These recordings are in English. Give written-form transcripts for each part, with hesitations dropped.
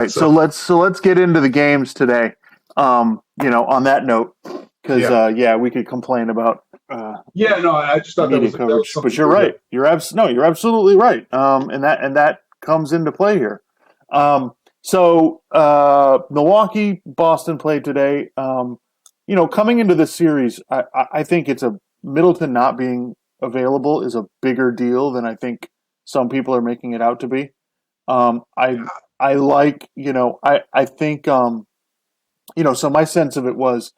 Right, so let's get into the games today. On that note, because we could complain about No, I just thought media that was coverage, but something you're to bring right. up. You're absolutely right. And that comes into play here. Milwaukee, Boston played today. Coming into this series, I think it's a Middleton not being available is a bigger deal than I think some people are making it out to be. I like, I think, so my sense of it was,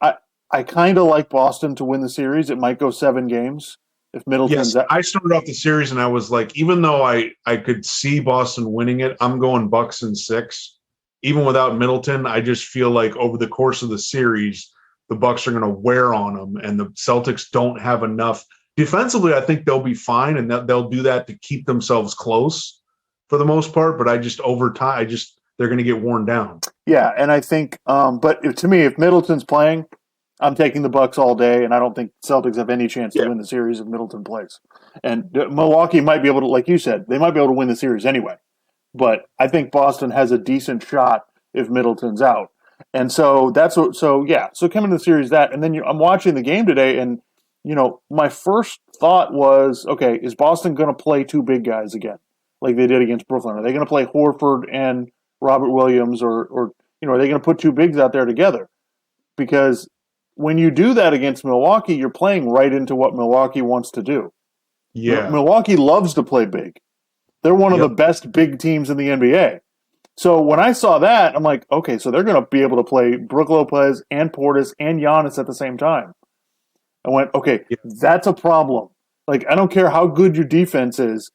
I, I kind of like Boston to win the series. It might go 7 games if Yes, Middleton's at. I started off the series and I was like, even though I could see Boston winning it, I'm going Bucks in 6. Even without Middleton, I just feel like over the course of the series, the Bucks are going to wear on them, and the Celtics don't have enough defensively. I think they'll be fine, and they'll do that to keep themselves close for the most part. But I just over time, they're going to get worn down. Yeah, and I think, to me, if Middleton's playing, I'm taking the Bucks all day, and I don't think Celtics have any chance to Yeah. win the series if Middleton plays. And Milwaukee might be able to, like you said, they might be able to win the series anyway. But I think Boston has a decent shot if Middleton's out. And so that's what. So yeah. So coming to the series, and then I'm watching the game today, and my first thought was, okay, is Boston going to play 2 big guys again, like they did against Brooklyn? Are they going to play Horford and Robert Williams, or are they going to put 2 bigs out there together? Because when you do that against Milwaukee, you're playing right into what Milwaukee wants to do. Yeah. Milwaukee loves to play big. They're one of the best big teams in the NBA. So when I saw that, I'm like, okay, so they're going to be able to play Brook Lopez and Portis and Giannis at the same time. I went, okay, that's a problem. Like, I don't care how good your defense is.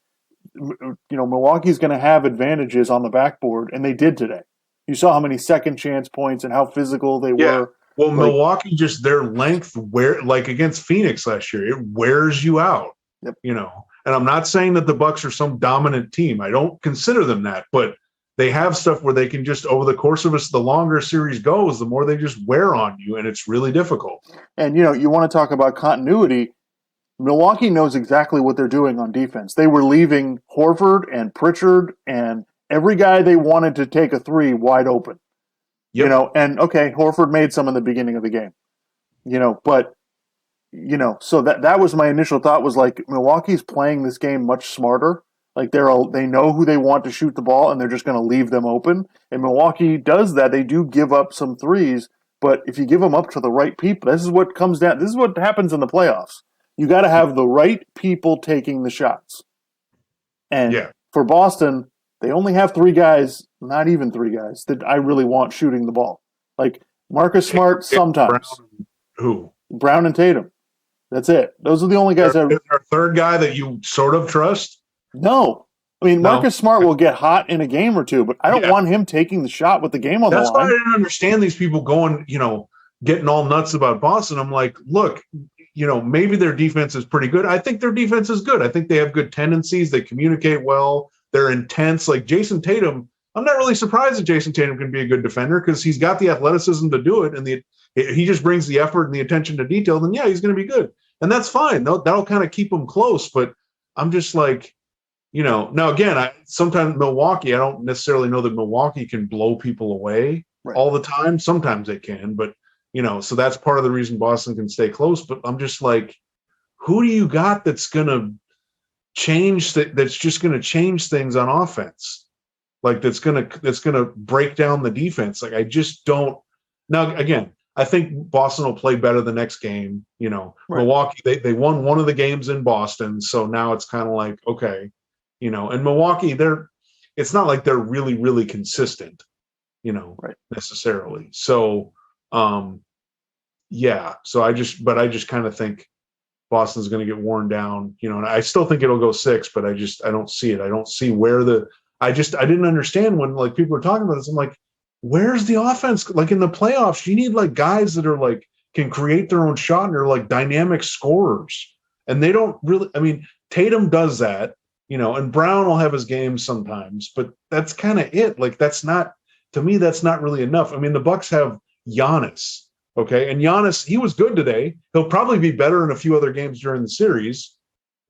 Milwaukee's going to have advantages on the backboard, and they did today. You saw how many second chance points and how physical they were. Well, Milwaukee, just their length, like against Phoenix last year, it wears you out. Yep. And I'm not saying that the Bucks are some dominant team. I don't consider them that, but they have stuff where they can just, over the course of the longer series goes, the more they just wear on you, and it's really difficult. And, you want to talk about continuity. Milwaukee knows exactly what they're doing on defense. They were leaving Horford and Pritchard and every guy they wanted to take a 3 wide open. Yep. And okay, Horford made some in the beginning of the game. But so that was my initial thought, was like, Milwaukee's playing this game much smarter. Like they know who they want to shoot the ball, and they're just going to leave them open. And Milwaukee does that. They do give up some threes, but if you give them up to the right people, this is what comes down. This is what happens in the playoffs. You got to have the right people taking the shots. And for Boston, they only have 3 guys, not even 3 guys, that I really want shooting the ball. Like Marcus Smart sometimes. Who? Brown and Tatum. That's it. Those are the only guys. Is there a third guy that you sort of trust? No. I mean, Marcus Smart will get hot in a game or 2, but I don't want him taking the shot with the game on the line. That's why I didn't understand these people going, getting all nuts about Boston. I'm like, look, maybe their defense is pretty good. I think their defense is good. I think they have good tendencies. They communicate well. They're intense. Like Jason Tatum, I'm not really surprised that Jason Tatum can be a good defender because he's got the athleticism to do it, and he just brings the effort and the attention to detail. Then he's going to be good, and that's fine. That'll kind of keep him close. But I'm just like, now again, sometimes Milwaukee, I don't necessarily know that Milwaukee can blow people away all the time. Sometimes they can, but so that's part of the reason Boston can stay close. But I'm just like, who do you got that's going to change that's just going to change things on offense? Like that's going to break down the defense. Like I just don't. Now again, I think Boston will play better the next game. Milwaukee, they won one of the games in Boston, so now it's kind of like, okay, and Milwaukee, it's not like they're really, really consistent, necessarily. So, so I just kind of think Boston's going to get worn down, and I still think it'll go 6, but I don't see it. I don't see where I didn't understand when like people were talking about this. I'm like, where's the offense? Like in the playoffs, you need like guys that are like, can create their own shot and are like dynamic scorers. And they don't really, I mean, Tatum does that, and Brown will have his games sometimes, but that's kind of it. Like that's not, to me, that's not really enough. I mean, the Bucks have Giannis. Okay. And Giannis, he was good today. He'll probably be better in a few other games during the series.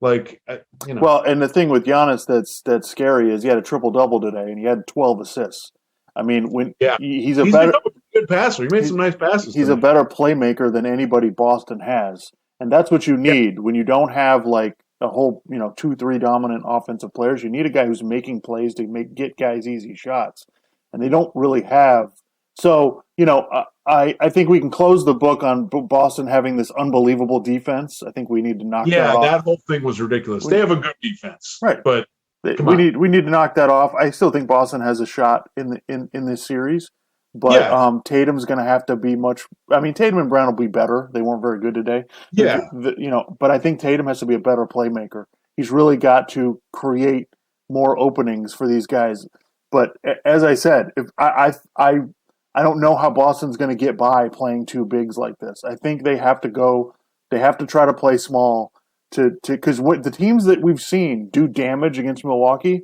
Like, Well, and the thing with Giannis that's scary is he had a triple-double today, and he had 12 assists. I mean, when Yeah, he's he's become a good passer. He made some nice passes. He's a better playmaker than anybody Boston has, and that's what you need when you don't have like a whole 2-3 dominant offensive players. You need a guy who's making plays to get guys easy shots, and they don't really have. So I think we can close the book on Boston having this unbelievable defense. I think we need to knock that off. That whole thing was ridiculous. They have a good defense, right? But we need to knock that off. I still think Boston has a shot in this series. But Tatum's going to have to be much. I mean, Tatum and Brown will be better. They weren't very good today. Yeah, but I think Tatum has to be a better playmaker. He's really got to create more openings for these guys. But as I said, if I don't know how Boston's going to get by playing two bigs like this. I think they have to go. They have to try to play small because what the teams that we've seen do damage against Milwaukee,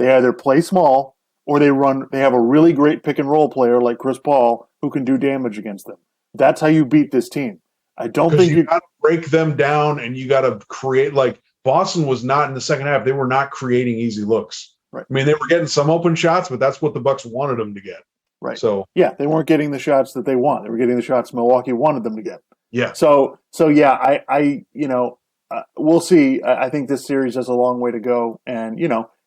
they either play small. Or they have a really great pick and roll player like Chris Paul who can do damage against them. That's how you beat this team. I don't think you got to break them down and you got to create like Boston was not in the second half. They were not creating easy looks. Right. I mean, they were getting some open shots, but that's what the Bucks wanted them to get. Right. So yeah, they weren't getting the shots that they want. They were getting the shots Milwaukee wanted them to get. Yeah. So yeah, we'll see. I think this series has a long way to go, and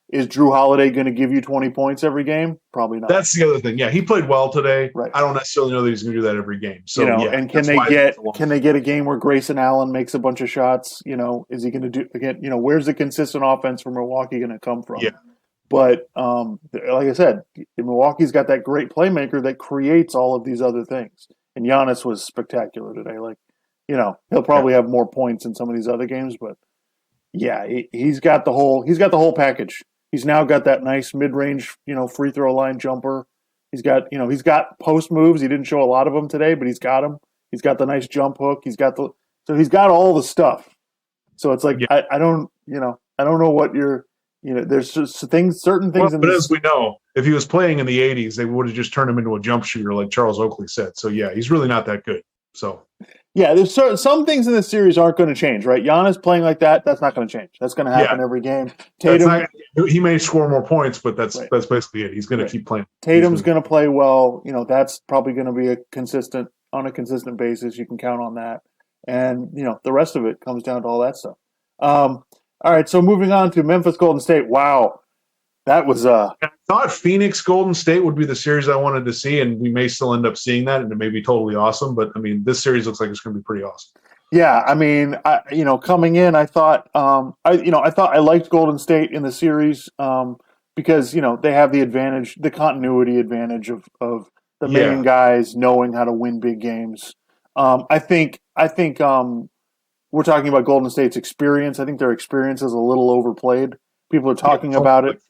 is Drew Holiday going to give you 20 points every game? Probably not. That's the other thing. Yeah, he played well today. Right. I don't necessarily know that he's going to do that every game. So and can they get a game where Grayson Allen makes a bunch of shots? Is he going to do again? Where's the consistent offense for Milwaukee going to come from? Yeah. But like I said, Milwaukee's got that great playmaker that creates all of these other things. And Giannis was spectacular today. Like, he'll probably have more points in some of these other games, but yeah, he's got the whole package. He's now got that nice mid-range, free throw line jumper. He's got post moves. He didn't show a lot of them today, but he's got them. He's got the nice jump hook. He's got all the stuff. So it's like I don't know what you're. There's just certain things. But as we know, if he was playing in the '80s, they would have just turned him into a jump shooter, like Charles Oakley said. So yeah, he's really not that good. So. Yeah, there's some things in this series aren't going to change, right? Giannis playing like that's not going to change. That's going to happen every game. Tatum, he may score more points, but that's basically it. He's going to keep playing. Tatum's going to play well. That's probably going to be on a consistent basis. You can count on that. And, the rest of it comes down to all that stuff. All right, so moving on to Memphis Golden State. Wow. That was I thought Phoenix Golden State would be the series I wanted to see, and we may still end up seeing that, and it may be totally awesome. But I mean, this series looks like it's going to be pretty awesome. Yeah, I mean, coming in, I thought, I liked Golden State in the series because they have the advantage, the continuity advantage of the main guys knowing how to win big games. I think we're talking about Golden State's experience. I think their experience is a little overplayed. People are talking about it.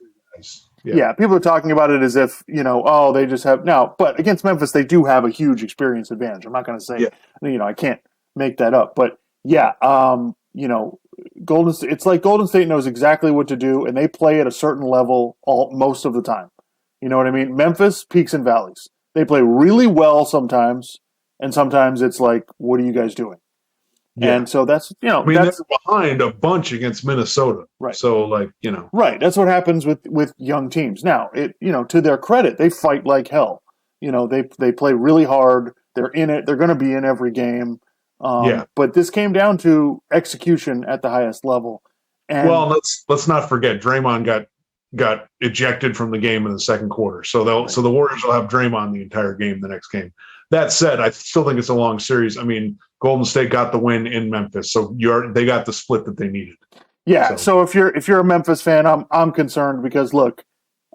Yeah, people are talking about it as if, they just have now. But against Memphis, they do have a huge experience advantage. I'm not going to say, I can't make that up. But yeah, it's like Golden State knows exactly what to do, and they play at a certain level most of the time. You know what I mean? Memphis, peaks and valleys. They play really well sometimes, and sometimes it's like, what are you guys doing? Yeah. And so that's, they're behind a bunch against Minnesota. Right. So Right. That's what happens with young teams. Now, to their credit, they fight like hell. They play really hard. They're in it. They're going to be in every game. But this came down to execution at the highest level. And let's not forget Draymond got ejected from the game in the second quarter. So the Warriors will have Draymond the entire game the next game. That said, I still think it's a long series. I mean, Golden State got the win in Memphis, so they got the split that they needed. Yeah. So if you're a Memphis fan, I'm concerned because look,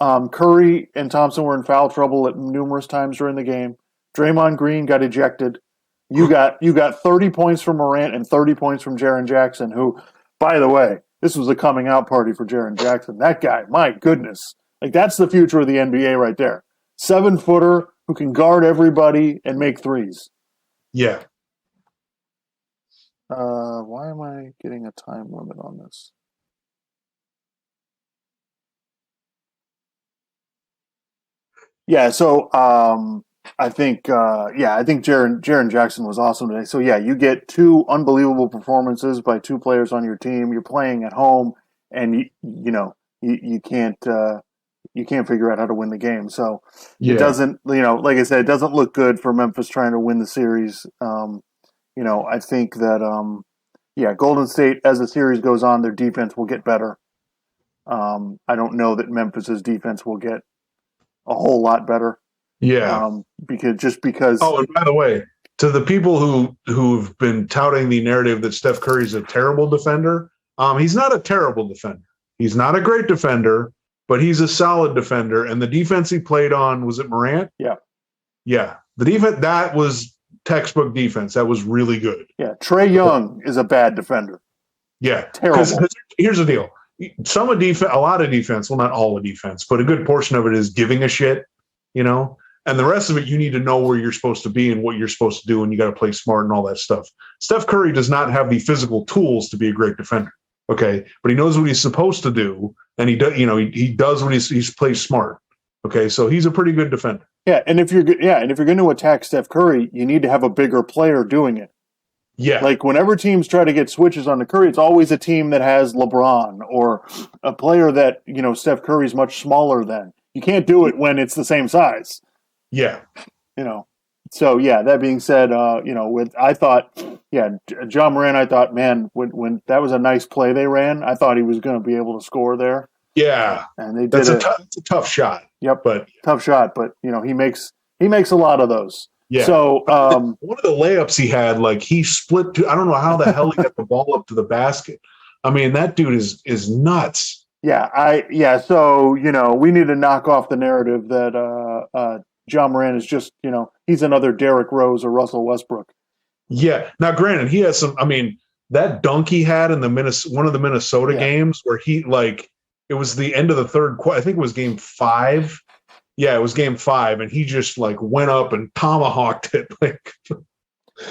Curry and Thompson were in foul trouble at numerous times during the game. Draymond Green got ejected. You got 30 points from Morant and 30 points from Jaren Jackson, who, by the way, this was a coming out party for Jaren Jackson. That guy, my goodness, like that's the future of the NBA right there. 7-footer who can guard everybody and make threes. Yeah. Why am I getting a time limit on this? Yeah, so I think Jaren Jackson was awesome today. So yeah, you get two unbelievable performances by two players on your team. You're playing at home, and you can't you can't figure out how to win the game. So Yeah. it doesn't, like I said, it doesn't look good for Memphis trying to win the series. I think that, Golden State, as the series goes on, their defense will get better. I don't know that Memphis's defense will get a whole lot better. Yeah. Because. Oh, and by the way, to the people who've been touting the narrative that Steph Curry's a terrible defender, he's not a terrible defender. He's not a great defender, but he's a solid defender. And the defense he played on, was it Morant? Yeah. Yeah. The defense, that was textbook defense. That was really good. Yeah. Trae Young is a bad defender. Yeah. Terrible. Because here's the deal. A lot of defense, well, not all the defense, but a good portion of it is giving a shit, and the rest of it, you need to know where you're supposed to be and what you're supposed to do, and you got to play smart and all that stuff. Steph Curry does not have the physical tools to be a great defender, okay? But he knows what he's supposed to do, and he does what he plays smart, okay? So he's a pretty good defender. Yeah, and if you're going to attack Steph Curry, you need to have a bigger player doing it. Yeah. Like whenever teams try to get switches on the Curry, it's always a team that has LeBron or a player that, Steph Curry's much smaller than. You can't do it when it's the same size. Yeah. So that being said, I thought, John Moran, I thought, man, when that was a nice play they ran, I thought he was going to be able to score there. Yeah. And they did That's a tough shot. Yep. But tough shot, but he makes a lot of those. Yeah. So one of the layups he had, like he split. I don't know how the hell he got the ball up to the basket. I mean, that dude is nuts. Yeah. So we need to knock off the narrative that John Moran is just he's another Derrick Rose or Russell Westbrook. Yeah. Now, granted, he has some. I mean, that dunk he had in one of the Minnesota games where he it was the end of the third quarter. I think it was game 5. Yeah, it was game 5, and he just went up and tomahawked it.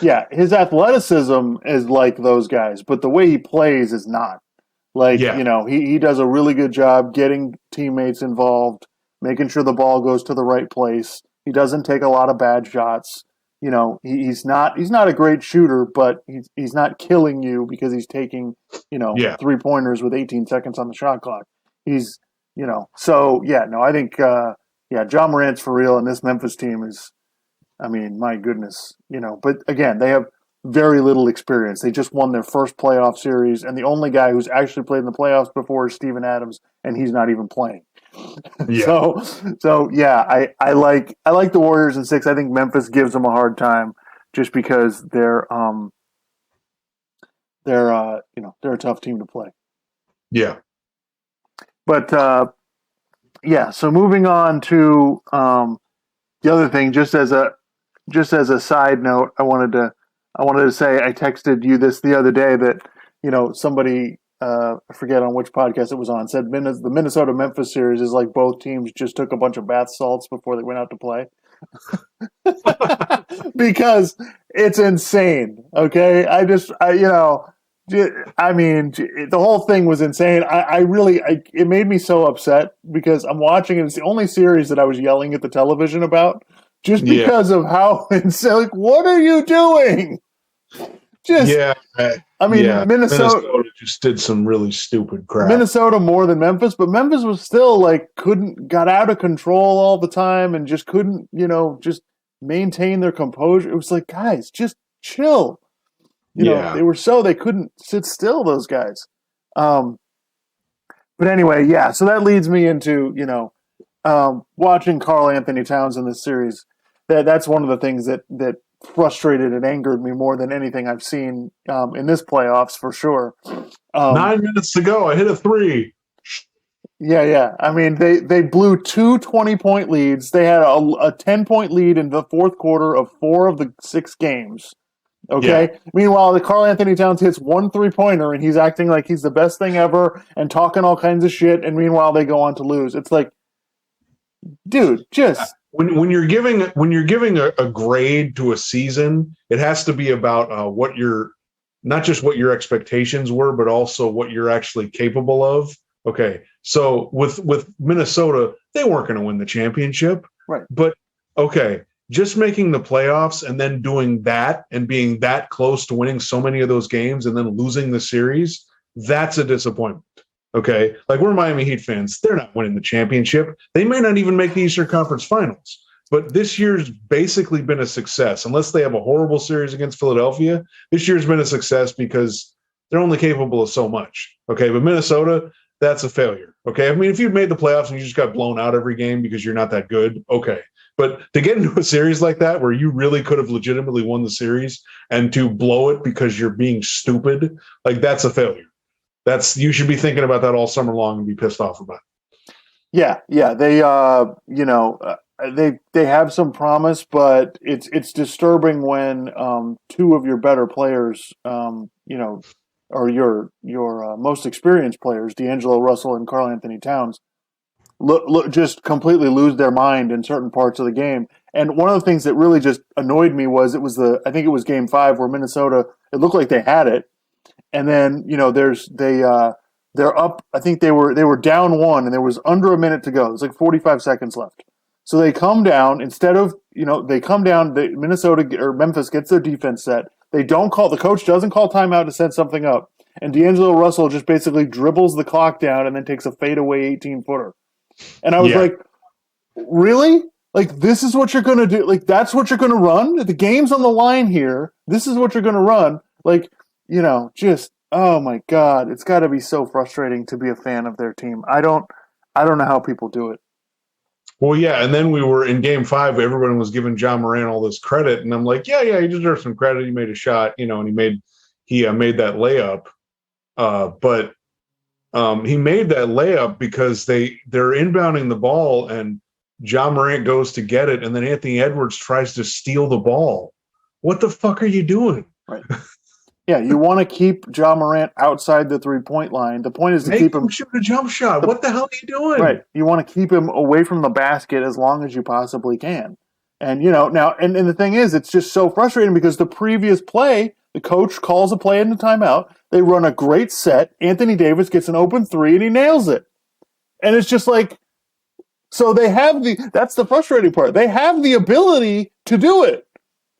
Yeah, his athleticism is like those guys, but the way he plays is not. He does a really good job getting teammates involved, making sure the ball goes to the right place. He doesn't take a lot of bad shots. He's not a great shooter, but he's not killing you because he's taking 3-pointers with 18 seconds on the shot clock. He's I think. John Morant's for real, and this Memphis team is, my goodness, But again, they have very little experience. They just won their first playoff series, and the only guy who's actually played in the playoffs before is Steven Adams, and he's not even playing. Yeah. I like the Warriors in 6. I think Memphis gives them a hard time just because they're a tough team to play. Yeah. But so moving on to the other thing, just as a side note, I wanted to say I texted you this the other day that somebody I forget on which podcast it was on said the Minnesota-Memphis series is like both teams just took a bunch of bath salts before they went out to play. Because it's insane. Okay, the whole thing was insane. It made me so upset because I'm watching it. It's the only series that I was yelling at the television about just because of how insane. What are you doing? Minnesota just did some really stupid crap. Minnesota more than Memphis, but Memphis was still got out of control all the time and just couldn't, just maintain their composure. It was like, guys, just chill. They couldn't sit still, those guys. But anyway, so that leads me into, watching Karl Anthony Towns in this series. That's one of the things that frustrated and angered me more than anything I've seen in this playoffs, for sure. 9 minutes to go. I hit a 3. Yeah. They blew 2 20-point leads. They had a 10-point lead in the fourth quarter of 4 of the 6 games. Okay. Yeah. Meanwhile, the Karl Anthony Towns hits 1 3-pointer and he's acting like he's the best thing ever and talking all kinds of shit. And meanwhile, they go on to lose. It's like, dude, just when you're giving a grade to a season, it has to be about not just what your expectations were, but also what you're actually capable of. Okay. So with Minnesota, they weren't going to win the championship, right? But okay. Just making the playoffs and then doing that and being that close to winning so many of those games and then losing the series, that's a disappointment. Okay. Like we're Miami Heat fans. They're not winning the championship. They may not even make the Eastern Conference Finals. But this year's basically been a success. Unless they have a horrible series against Philadelphia, this year's been a success because they're only capable of so much. Okay. But Minnesota, that's a failure. Okay. I mean, if you'd made the playoffs and you just got blown out every game because you're not that good, okay. But to get into a series like that where you really could have legitimately won the series and to blow it because you're being stupid, like that's a failure. You should be thinking about that all summer long and be pissed off about it. Yeah. They, they have some promise, but it's disturbing when two of your better players, or your most experienced players, D'Angelo Russell and Karl Anthony Towns, just completely lose their mind in certain parts of the game. And one of the things that really just annoyed me was I think it was Game 5 where Minnesota, it looked like they had it, and then they're up. I think they were down one, and there was under a minute to go. It was like 45 seconds left. So they come down instead of they come down. Minnesota or Memphis gets their defense set. They don't call. The coach doesn't call timeout to set something up, and D'Angelo Russell just basically dribbles the clock down and then takes a fadeaway 18-footer. And I was like, really? Like, this is what you're going to do? Like, that's what you're going to run? The game's on the line here. This is what you're going to run. Like, just, oh my God. It's got to be so frustrating to be a fan of their team. I don't know how people do it. Well, yeah, and then we were in Game 5. Everyone was giving John Moran all this credit, and I'm like, yeah, he deserves some credit. He made a shot, and he made that layup. But he made that layup because they're inbounding the ball, and John Morant goes to get it, and then Anthony Edwards tries to steal the ball. What the fuck are you doing? Right. Yeah, you want to keep John Morant outside the 3-point line. The point is to keep him shoot a jump shot. What the hell are you doing? Right. You want to keep him away from the basket as long as you possibly can. And now and the thing is, it's just so frustrating because the previous play, the coach calls a play in the timeout. They run a great set. Anthony Davis gets an open three and he nails it. And it's just like, so that's the frustrating part. They have the ability to do it.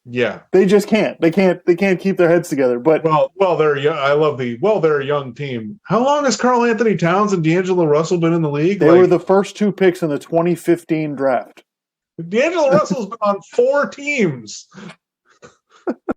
Yeah, they just can't. They can't keep their heads together. But they're young. They're a young team. How long has Karl Anthony Towns and D'Angelo Russell been in the league? They were the first two picks in the 2015 draft. D'Angelo Russell's been on 4 teams.